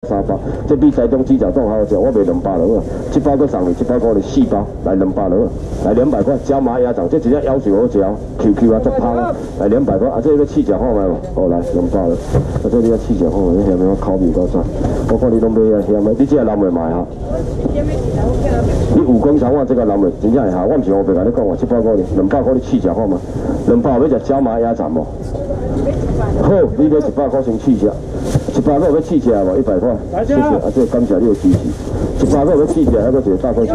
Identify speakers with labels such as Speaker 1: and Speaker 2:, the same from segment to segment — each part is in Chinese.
Speaker 1: 300，这比台中鸡脚冻还好食，我卖200落啊，7包搁送你100块的4包，来200落，来200块，椒麻鸭掌，这真正腰水好食哦 ，QQ 啊，足香啊，来200块，啊，这个试食看卖无？哦，来200落，啊，这你要试食看卖，你下面我口味够赞，我看你拢买啊，嫌的，你这个人袂卖哈？你武功长，我这个人袂真正会下，我唔是我白甲你讲话，700块哩，200块你试食看卖，200要食椒麻鸭掌无？好，你买100块先试食。100块要试食无？100块，谢谢，啊，这感谢你的支持。100块要试食，还搁一个大块100，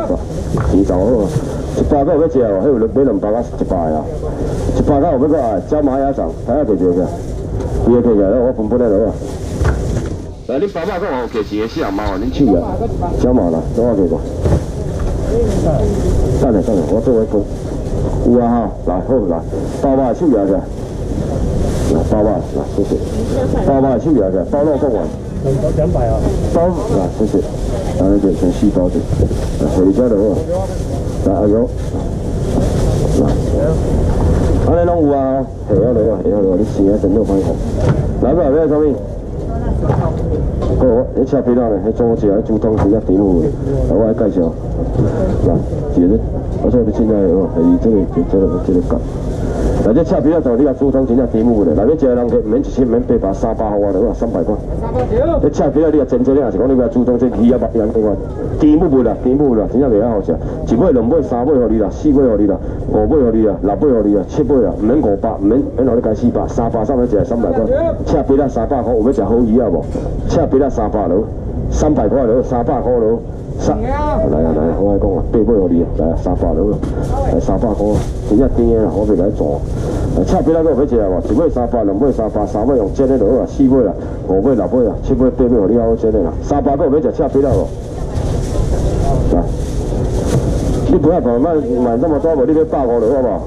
Speaker 1: 钱就好啊。100块要食无？迄有买200啊，100个啊。100块有要搁啊，椒麻鸭掌，睇下摕着个，伊个摕起来，我分分来落啊。来，恁爸爸讲有摕钱的4人猫啊，恁手啊，小毛啦，等我摕过。等下，我做位分。有啊哈，来好来，爸爸手拿着。 来包吧，来谢谢。包吧手拿着，包肉贡丸。200啊。包来谢谢，来这先4包子，来回家了哦。来阿勇，来，安尼拢有啊，下好了，你生啊真好欢喜。来吧，要啥物？好，你吃皮蛋嘞，迄中食，猪汤是较甜好的，来我来介绍。来，姐姐，我说你现在哦，系这个搞。 来这赤皮仔就你甲煮汤真正甜母的，内面一个人客唔免1000，免800、300好啊，对吧？300块。这赤皮仔你甲煎这咧，也是讲你甲煮汤这鱼啊、肉样另外，甜母啦，真正袂晓好食。1尾、2尾、3尾互你啦，4尾互你啦，5尾互你啦，6尾互你啦，7尾啦，唔免500，唔免互你加400，300上面一个300块。赤皮仔300块，有要食好鱼啊无？赤皮仔300落，300块落，300块落。 来，我来讲啊，8尾互你，来300落，来300块，真正甜的啦，我袂来做。赤皮仔佫有要食无？1尾300，2尾300，3尾用煎的落啊，4尾啦，5尾、6尾啦，7尾、8尾互你好煎的啦。300佫有要食赤皮仔无？来，你不要跑买这么多无？你买150落好不好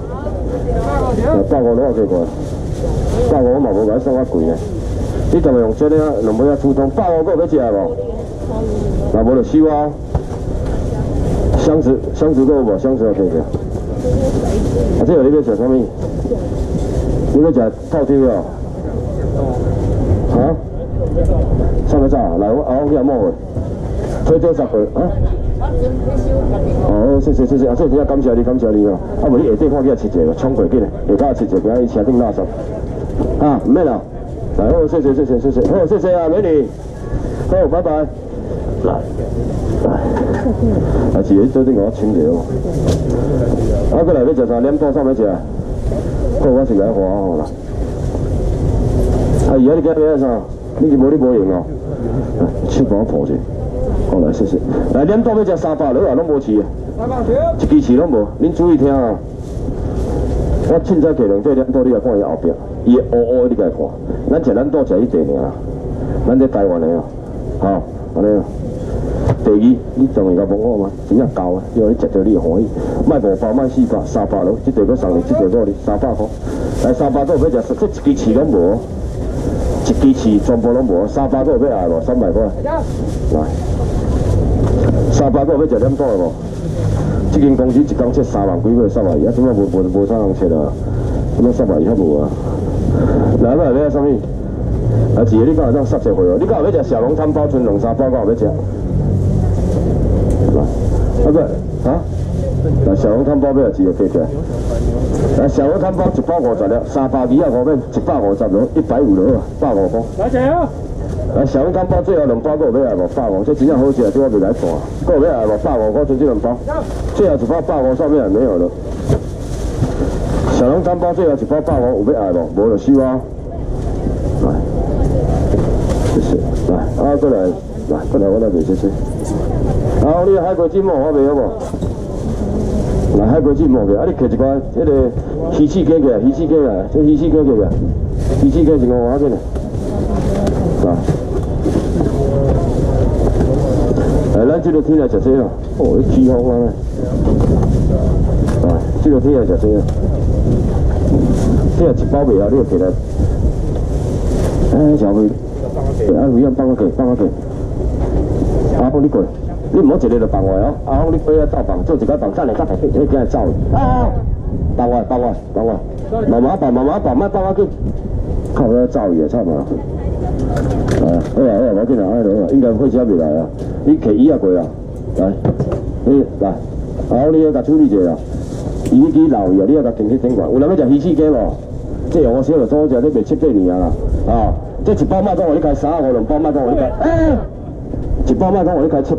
Speaker 1: ？150落我给过，150我嘛无买送较贵呢。你当然用煎的啊，2尾啊煮汤，150佫有要食无？ 那无就收啊！箱子够有无？箱子也可以的。啊，这个你要食啥物？你要食套丁哦？啊？啥物早？来，我后去摸下，推10个啊？哦，谢谢，啊，这真正感谢你哦。啊，无你下底看起来切一个，冲过紧的，下底切一个，伊车顶垃圾。啊，唔免啦。来，好，谢谢，好，谢谢啊，美女。好，拜拜。 来，啊是做阵我清掉，啊，过来要食啥？黏多啥要食？好，我是来花好啦。啊，伊啊，你今日要啥？你无用哦。手帮我抱者。好来，谢谢。来，黏多要食300落啊，拢无饲啊。一支饲拢无，恁注意听啊。我凊彩摕2块黏多，你来看伊后壁，伊会乌乌的，你来看。咱食咱多食一块尔，咱在台湾的哦，好，安尼。 第二，你当然甲问我嘛，真正够啊！因为你食着你会欢喜，卖500，卖400、300落，这块搁送你，这块搁你300块。来300个要食，这一支翅拢无，一支翅全部拢无，300个要爱无？300块。来，300个要食黏多的无？这间公司一工切3万几块，3万2，啊，怎么无啥人切啊？怎么3万2还无啊？来，要要啥物？啊，一个你敢有当杀一回哦？你敢有要食小笼汤包剩2、3包，敢有要食？ 啊不，啊，来小笼汤包要几个计起来？来小笼汤包150粒，320啊5面150落，150落，150块。来谢啊！来小笼汤包最后2包，佫有要爱无？150，这真正好食，对我袂来看。佫有要爱无？150块，就这2包。最后1包150，上面也没有了。小笼汤包最后1包150，有要爱无？无就收啊。来，谢谢。来，过来，我来卖谢谢。 啊，你海龟子毛我卖好无？来海龟子毛个，啊你摕一块，迄个鱼翅卷起来，鱼翅卷来，这鱼翅卷起来，鱼翅卷是5块钱嘞。啊，来，咱这个天来食这哦，哦，起风啊！啊，这个天来食这啊，这1包卖啊，你就摕来，哎，小妹，啊，有样放我给，阿峰你过来。 你唔好一个就放外哦，阿峰你飞啊斗放，做一个放，等下再放，你今日走去。啊，放外，慢慢放，莫放啊紧，靠要走伊啊，差嘛。好啊，无紧啊，安尼好啊，应该火车袂来啊，你摕椅啊过啊，来，你来，后你要甲处理者啊，伊去老伊啊，你要甲经去整管，有人要食鱼翅鸡无？这用我小个做食，你袂七这年啊啦，啊，这一包麦当我你开35，两包麦当我你开，一包麦当我你开700，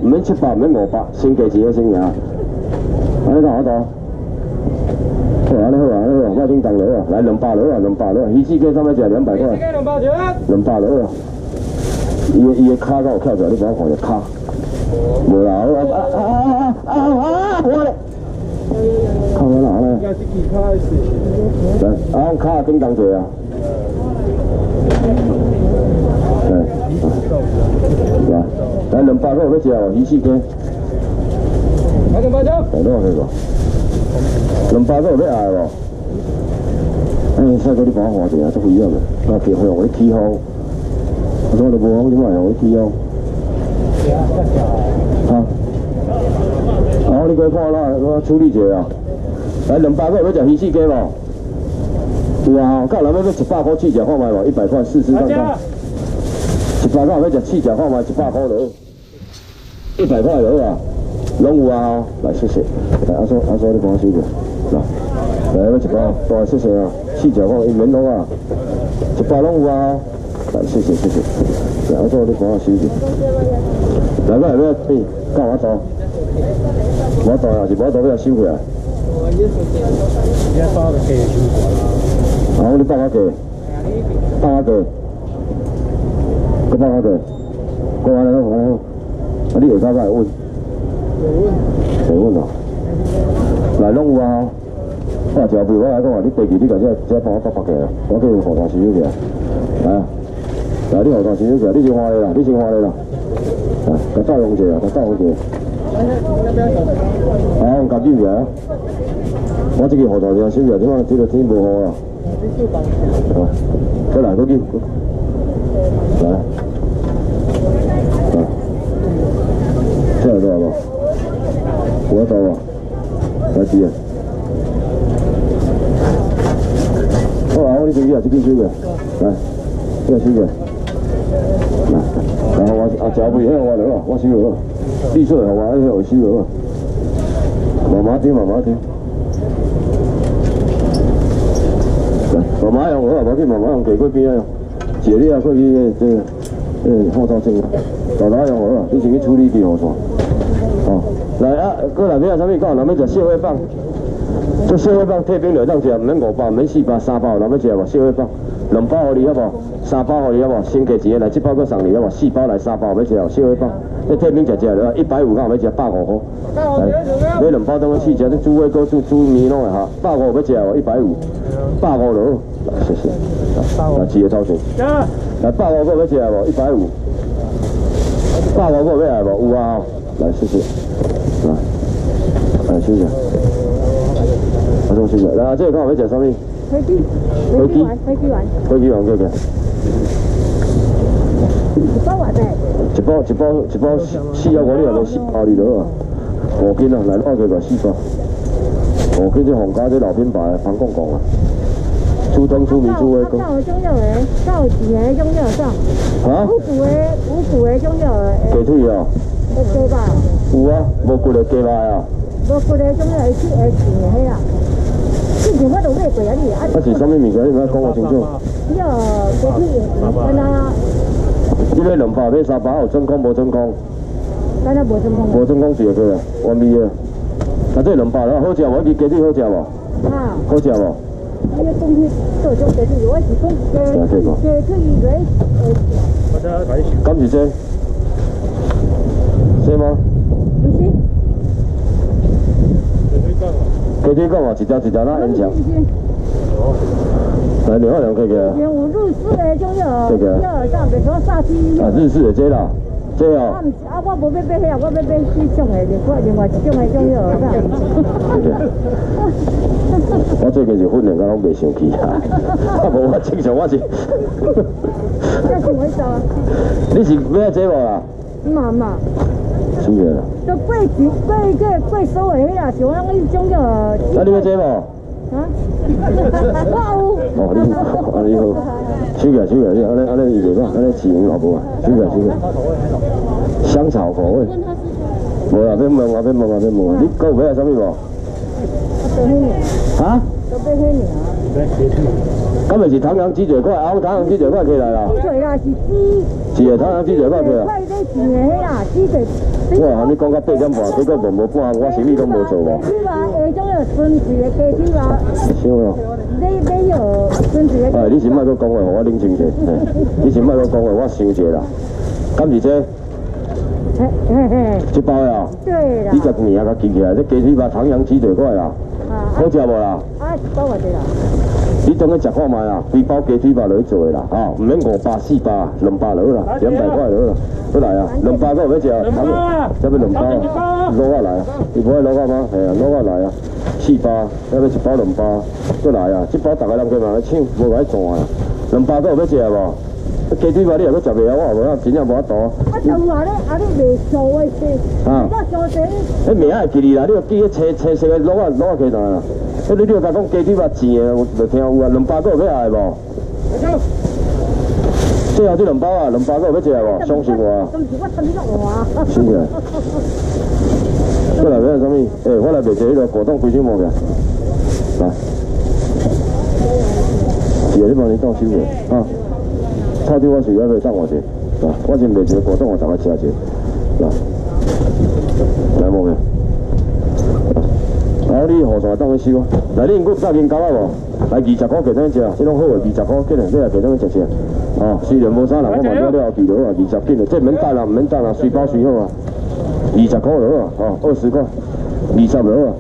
Speaker 1: 唔免700，唔免500，先价钱先赢，安尼讲好多。 好，安尼好啊，安尼好，我顶当落啊，来200落啊，200落，鱼翅鸡上面食200块，200落啊。伊个骹敢有翘出来，你帮我看下骹。无啦，我咧，靠我哪咧？来，骹顶当者啊。来200块要食哦，鱼翅鸡。来200张。来多少个？200块有要爱无？帅哥，你帮我换一下，足危险的。别向我起风，我说你无风，你莫向我起风。啊？好，你过看啦，我处理一下啊。来200块要食鱼翅鸡无？有啊，到人要100块试食看卖无？100块试试看看。100块要食试食看卖100块落，100块落啊，拢有啊。来，谢谢。来，阿叔，你帮我收着。来，要1包，多谢谢啊！试食看，伊免弄啊，100拢有啊。来，谢谢。来，阿叔，你帮我收着。来，我下要变，教我做。我做啊，是我做要收起来。好，你帮我给，搁帮我给，过来了，啊，你下骹来稳，会稳啊。来，拢有啊。我食肥，我来讲啊，你第二你甲这帮我发起来，我叫河塘收起来，来啊，来你河塘收起来，你先换咧啦，来，甲照用者啊，甲照用者。好，夹紧起来啊！我这个河塘收起来，点解这个天无好啊？再来，紧，来，这来多少无？我到啊，来几啊？ 好啊，我你这个这边收个，来，这个收个，来，然后我脚背迄我了哦，我收了，绿色的我迄个收了，慢慢听，来，慢慢用好，无紧，慢慢用，过过边啊，坐你啊，过去这后照镜，大用好啊，你先去处理去好线，哦，来啊，过来边啊，啥物讲，咱要食小火棒。 这小火棒退冰就当食，唔免500，唔免400、3包，咱要食无？小火棒2包互你好无？3包互你好无？先价钱来，1包搁送你好无？4包来3包要食哦，小火棒。这退冰食了，150敢要食150块。来，买2包当去试食，这煮粿搁煮面拢会哈，150要食哦，150，150落，谢谢。来，几个头前。来，150个要食无？150，150个要来无？有啊，来谢谢。来，谢谢。 我中心来，这个看我要食啥物？飞机丸，过来。1包丸的。一包4要5，你来4包你落啊，5斤啊，来2个4包。5斤这皇家这老品牌防公公啊，初冬初米初粿糕。有种药的，有钱的种药啥？啊？五谷的种药的。鸡腿哦。鸡吧。有啊，无骨的鸡排啊。无骨的种药会钱的迄啊。 之前我都买过啊，你啊。是啥物物件？你莫讲我清楚。鸡腿，安那。你买2包，买3包，有真空无真空？咱那无真空。无真空是个啊，完美的。啊，这2包了，好食无？鸡腿好食无？啊。好食无？你个东西做种鸡腿，我是讲鸡腿来。敢是这？是吗？不是。 鸡腿讲哦，一条那延长。来，2号2可以个。有日式的种药，这个。像比如说沙西。啊，日式的这啦，这哦。我无要买遐，我要买4种的，另外1种的种药我最近是训练，我拢袂生气啊。无我正常我是。这是为啥？你是买这无啦？嘛。 收起来。就贵收的迄啦，像咱迄种个。啊，你要这无？哦，你好，手起，安尼伊袂歹，安尼饲鱼也无啊，手起。香草口味。无啦，免问啊，你搁有买啥物无？啊？
Speaker 2: 都买迄尔。
Speaker 1: 咁咪是唐阳鸡腿块，啊，唐阳鸡腿块起来啦。
Speaker 2: 鸡腿啦，是鸡。
Speaker 1: 是的，唐阳鸡腿块起来。
Speaker 2: 块在钱的迄啦，鸡腿。
Speaker 1: 我喊你讲到8点半，结果问无半，我生意都无做无。
Speaker 2: 鸡吧，下种有纯粹的鸡腿吧。
Speaker 1: 少咯。
Speaker 2: 你有纯粹的。
Speaker 1: 哎，你先莫搁讲话，我冷静者。你先莫搁讲话，我想一下啦。敢是这？这包呀？
Speaker 2: 对啦。
Speaker 1: 你10年啊，甲记起来，这鸡腿吧，唐阳鸡腿块啦。好食无啦？
Speaker 2: 啊，一包偌济啦？
Speaker 1: 你当去食看卖啊，规包鸡腿肉落去做的啦，吼，唔免500、400、200落啦，200块落啦，过来啊，200个有要食，差不多，要2包，攞啊来啊，你无爱攞啊吗？系啊，攞啊来啊，400，要1包2包，过来啊，这包大家人过嘛来抢，无爱赚啊，200个有要食无？鸡腿肉你又搁食袂晓，我也无啊，真正无法度。
Speaker 2: 啊，就有啊，你袂熟的是，啊，我熟的。
Speaker 1: 迄名会记你啦，你著记迄青色的攞啊起来啦。你著甲讲鸡腿肉钱的，我著听有啊，200个有要爱无？最后这2包啊，200个有要食无？相信我啊。
Speaker 2: 咁是我趁你落啊。
Speaker 1: 真个。过来买啥物？我来卖一个迄个果冻龟心毛个。来。是啊，你帮你倒收个啊。炒底我随便卖送偌济，来，我先卖一个果冻，我大概吃一个。来毛个。然后你互啥当去收啊？来，你有炸金糕啊无？来20块给咱食，这拢好诶，20块紧诶，你来给咱食食。哦，虽然无啥人，我嘛了了记落啊，20紧诶，这免等啦，唔免等啦，随包随好啊。20块落啊，哦，20块，20落啊。